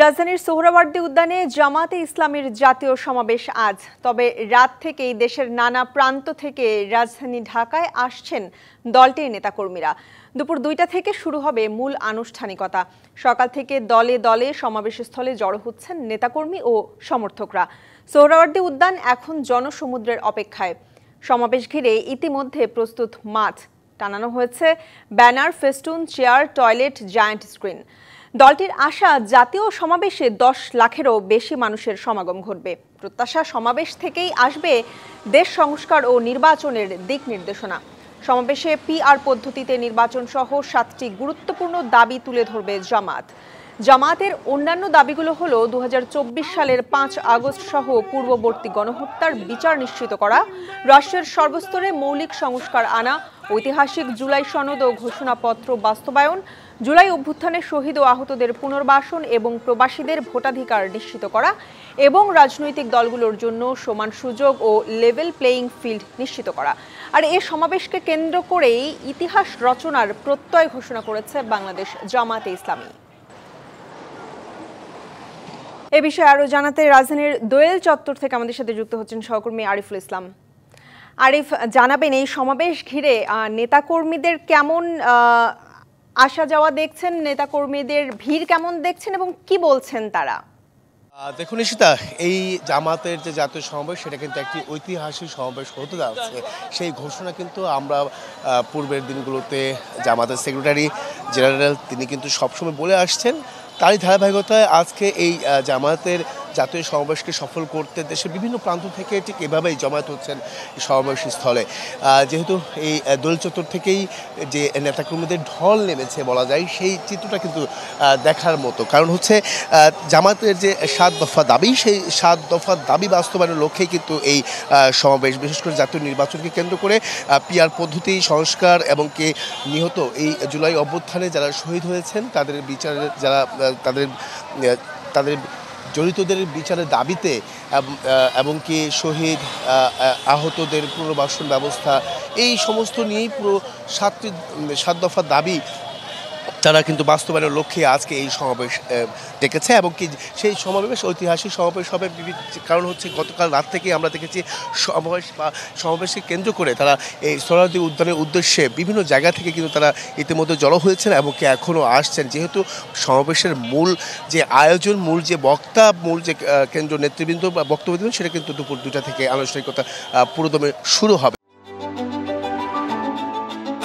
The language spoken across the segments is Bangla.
রাজধানীর সোহরাওয়ার্দী উদ্যানে জামাতে ইসলামীর জাতীয় সমাবেশ আজ। তবে রাত থেকেই দেশের নানা প্রান্ত থেকে রাজধানী ঢাকায় আসছেন দলটির নেতাকর্মীরা। দুপুর 2টা থেকে শুরু হবে মূল আনুষ্ঠানিকতা। সকাল থেকে দলে দলে সমাবেশস্থলে জড়ো হচ্ছেন নেতাকর্মী ও সমর্থকরা। সোহরাওয়ার্দী উদ্যান এখন জনসমুদ্রের অপেক্ষায়। সমাবেশ ঘিরে ইতিমধ্যে প্রস্তুত মাঠ, টানানো হয়েছে banner, festoon, chair, toilet, giant screen. দলটির আশা, জাতীয় সমাবেশে 10 লাখেরও বেশি মানুষের সমাগম ঘটবে। প্রত্যাশা, সমাবেশ থেকেই আসবে দেশ সংস্কার ও নির্বাচনের দিক নির্দেশনা। সমাবেশে পিআর পদ্ধতিতে নির্বাচন সহ 7টি গুরুত্বপূর্ণ দাবি তুলে ধরবে জামাত। জামাতের অন্যান্য দাবিগুলো হলো 2024 সালের 5 আগস্ট সহ পূর্ববর্তী গণহত্যার বিচার নিশ্চিত করা, রাষ্ট্রের সর্বস্তরে মৌলিক সংস্কার আনা, ঐতিহাসিক জুলাই সনদ ও ঘোষণাপত্র বাস্তবায়ন, জুলাই অভ্যুত্থানে শহীদ ও আহতদের পুনর্বাসন এবং প্রবাসীদের ভোটাধিকার নিশ্চিত করা এবং রাজনৈতিক দলগুলোর জন্য সমান সুযোগ ও লেভেল প্লেয়িং ফিল্ড নিশ্চিত করা। আর এই সমাবেশকে কেন্দ্র করেই ইতিহাস রচনার প্রত্যয় ঘোষণা করেছে বাংলাদেশ জামাতে ইসলামী। এ বিষয়ে আরো জানাতে রাজধানীর দোয়েল চত্বর থেকে আমাদের সাথে যুক্ত হচ্ছেন সহকর্মী আরিফুল ইসলাম। আরিফ, জানাবেন এই সমাবেশ ঘিরে নেতাকর্মীদের কেমন আসা যাওয়া দেখছেন, নেতাকর্মীদের ভিড় কেমন দেখছেন এবং কি বলছেন তারা? দেখুন ঈশিতা, এই জামাতের যে জাতীয় সমাবেশ সেটা কিন্তু একটি ঐতিহাসিক সমাবেশ হতে যাচ্ছে। সেই ঘোষণা কিন্তু আমরা পূর্বের দিনগুলোতে জামাতের সেক্রেটারি জেনারেল তিনি কিন্তু সবসময় বলে আসছেন। তারই ধারাবাহিকতায় আজকে এই জামায়াতের জাতীয় সমাবেশকে সফল করতে দেশের বিভিন্ন প্রান্ত থেকে ঠিক এভাবেই জমায়েত হচ্ছেন সমাবেশ স্থলে। যেহেতু এই দোল চত্বর থেকেই যে নেতাকর্মীদের ঢল নেমেছে বলা যায়, সেই চিত্রটা কিন্তু দেখার মতো। কারণ হচ্ছে জামাতের যে 7 দফা দাবি, সেই 7 দফা দাবি বাস্তবায়নের লক্ষ্যেই কিন্তু এই সমাবেশ, বিশেষ করে জাতীয় নির্বাচনকে কেন্দ্র করে পিআর পদ্ধতি সংস্কার এবং কে নিহত এই জুলাই অভ্যুত্থানে যারা শহীদ হয়েছেন তাদের বিচারের যারা তাদের জড়িতদের বিচারের দাবিতে এবং কি শহীদ আহতদের পুনর্বাসন ব্যবস্থা, এই সমস্ত নিয়েই পুরো 7 দফা দাবি তারা কিন্তু বাস্তবায়নের লক্ষ্যে আজকে এই সমাবেশ ডেকেছে। এবং কি সেই সমাবেশ ঐতিহাসিক সমাবেশ হবে, কারণ হচ্ছে গতকাল রাত থেকেই আমরা দেখেছি সমাবেশকে কেন্দ্র করে তারা এই সোহরাওয়ার্দী উদ্যানের উদ্দেশ্যে বিভিন্ন জায়গা থেকে কিন্তু তারা ইতিমধ্যে জড়ো হয়েছেন এবং কি এখনও আসছেন। যেহেতু সমাবেশের মূল যে আয়োজন, মূল যে বক্তা, মূল যে কেন্দ্র নেতৃবৃন্দ বা বক্তব্য দেবেন সেটা কিন্তু দুপুর 2টা থেকে আনুষ্ঠানিকতা পুরোদমে শুরু হবে।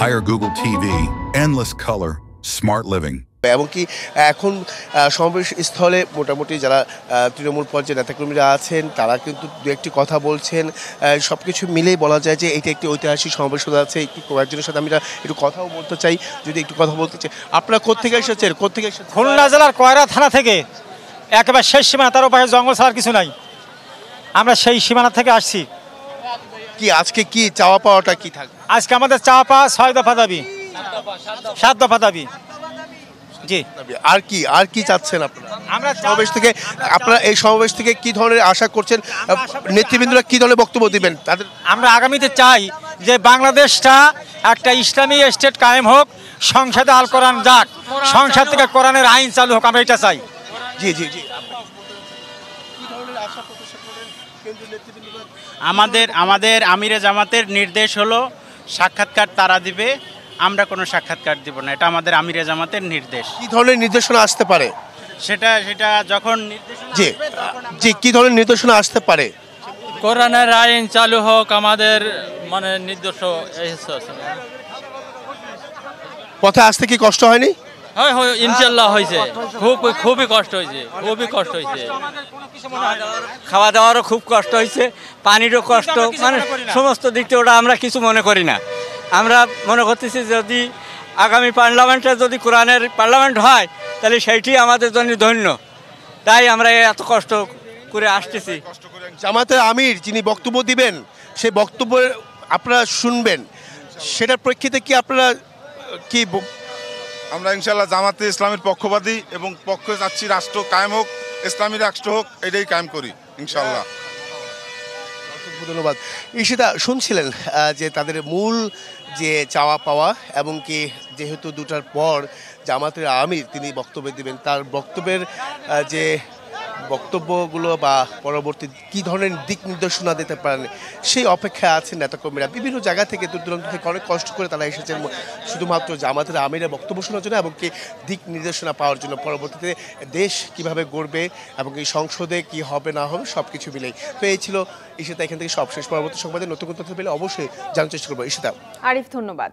Hire Google TV, endless color, smart living. এবং কি এখন সমাবেশ স্থলে মোটামুটি যারা তৃণমূল পর্যায়ে নেতাকর্মীরা আছেন তারা কিন্তু দু একটি কথা বলছেন। সব কিছু মিলেই বলা যায় যে এটা একটি ঐতিহাসিক সমাবেশ হতে যাচ্ছে। একটু কয়েকজনের সাথে আমরা একটু কথাও বলতে চাই, যদি একটু কথা বলতে চাই। আপনারা কোত্থেকে এসেছেন? খুলনা জেলার কয়রা থানা থেকে, একেবারে শেষ সীমানা, তার উপায়ে জঙ্গল ছাড়ার কিছু নাই। আমরা সেই সীমানা থেকে আসছি। কি আজকে কি চাওয়া পাওয়াটা কি থাকবে? আজকে আমাদের চাওয়া পাওয়া 6 দফা দাবি, 7 দফা দাবি। জি, আর কি চাচ্ছেন আপনারা? আমরা এই সমাবেশ থেকে কি ধরনের আশা করছেন? নেতৃবৃন্দরা কি ধরনের বক্তব্য দিবেন তাদের? আমরা আগামীতে চাই যে বাংলাদেশটা একটা ইসলামী স্টেট কায়েম হোক, সংসদে আল কোরআন যাক, সংসদ থেকে কোরআনের আইন চালু হোক, আমরা এটা চাই। জি জি জি। আমাদের আমিরে জামাতের নির্দেশ হলো সাক্ষাৎকার তারা দিবে, আমরা কোনো সাক্ষাৎকার দিব না। এটা আমাদের আমিরে জামাতের নির্দেশ। কি ধরনের নির্দেশনা আসতে পারে সেটা যখন জি কি ধরনের নির্দেশনা আসতে পারে? কোরআনের আইন চালু হোক, আমাদের মানে নির্দেশ। পথে আসতে কি কষ্ট হয়নি? হয় ইনশাল্লাহ হয়েছে, খুবই কষ্ট হয়েছে, খাওয়া দাওয়ারও খুব কষ্ট হয়েছে, পানিরও কষ্ট, মানে সমস্ত দিক থেকে ওটা আমরা কিছু মনে করি না। আমরা মনে করতেছি যদি আগামী পার্লামেন্টে যদি কোরআনের পার্লামেন্ট হয় তাহলে সেইটি আমাদের জন্য ধন্য। তাই আমরা এত কষ্ট করে আসতেছি। জামাতের আমির যিনি বক্তব্য দিবেন, সেই বক্তব্য আপনারা শুনবেন, সেটার প্রেক্ষিতে কি আপনারা কি? আমরা ইনশাল্লাহ জামাতে ইসলামের পক্ষপাতী এবং পক্ষে যাচ্ছি রাষ্ট্র কায়েম হোক, ইসলামী রাষ্ট্র হোক, এটাই কায়েম করি ইনশাল্লাহ। ধন্যবাদ। ঈশিতা, শুনছিলেন যে তাদের মূল যে চাওয়া পাওয়া এবং কি যেহেতু 2টার পর জামাতের আমির তিনি বক্তব্য দিবেন, তার বক্তব্যের যে বক্তব্যগুলো বা পরবর্তী কী ধরনের দিক নির্দেশনা দিতে পারেন সেই অপেক্ষায় আছেন নেতাকর্মীরা। বিভিন্ন জায়গা থেকে দূর দূরান্ত থেকে অনেক কষ্ট করে তারা এসেছেন শুধুমাত্র জামাতের আমিরের বক্তব্য শোনার জন্য এবং কি দিক নির্দেশনা পাওয়ার জন্য, পরবর্তীতে দেশ কিভাবে গড়বে এবং এই সংসদে কি হবে না হবে সব কিছু মিলেই। তো এই ছিল ঈশিতা, এখান থেকে সবশেষ। পরবর্তী সংবাদে নতুন তথ্য পেলে অবশ্যই জানার চেষ্টা করবো। ঈশিতা। আরিফ, ধন্যবাদ।